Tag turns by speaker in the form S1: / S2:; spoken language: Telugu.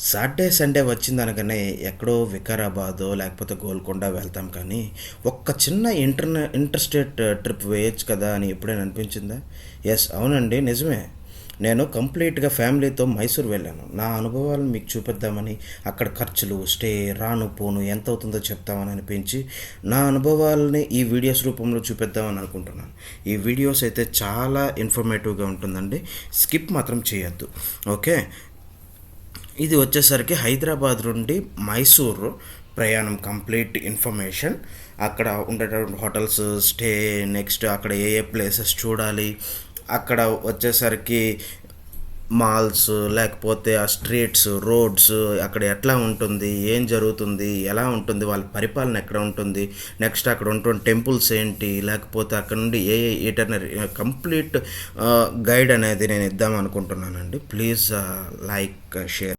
S1: సాటర్డే, సండే వచ్చిందనగానే ఎక్కడో వికారాబాదో లేకపోతే గోల్కొండ వెళ్తాం కానీ, ఒక్క చిన్న ఇంటర్‌స్టేట్ ట్రిప్ వేయొచ్చు కదా అని ఎప్పుడైనా అనిపించిందా? యెస్. అవునండి. నిజమే. నేను కంప్లీట్‌గా ఫ్యామిలీతో మైసూర్ వెళ్ళాను. నా అనుభవాలను మీకు చూపిద్దామని, అక్కడ ఖర్చులు, స్టే, రాను, పోను ఎంతవుతుందో చెప్తామని అనిపించి, నా అనుభవాల్ని ఈ వీడియోస్ రూపంలో చూపిద్దామని అనుకుంటున్నాను. ఈ వీడియోస్ అయితే చాలా ఇన్ఫర్మేటివ్‌గా ఉంటుందండి. స్కిప్ మాత్రం చేయొద్దు. ఓకే. ఇది వచ్చేసరికి హైదరాబాద్ నుండి మైసూర్ ప్రయాణం కంప్లీట్ ఇన్ఫర్మేషన్. అక్కడ ఉండేటటువంటి హోటల్స్, స్టే, నెక్స్ట్ అక్కడ ఏ ఏ ప్లేసెస్ చూడాలి, అక్కడ వచ్చేసరికి మాల్స్, లేకపోతే ఆ స్ట్రీట్స్, రోడ్స్ అక్కడ ఎట్లా ఉంటుంది, ఏం జరుగుతుంది, ఎలా ఉంటుంది, వాళ్ళ పరిపాలన ఎక్కడ ఉంటుంది, నెక్స్ట్ అక్కడ ఉంటున్న టెంపుల్స్ ఏంటి, లేకపోతే అక్కడ నుండి ఏ ఏ ఈటర్నరీ కంప్లీట్ గైడ్ అనేది నేను ఇద్దాం అనుకుంటున్నానండి. Please like, share.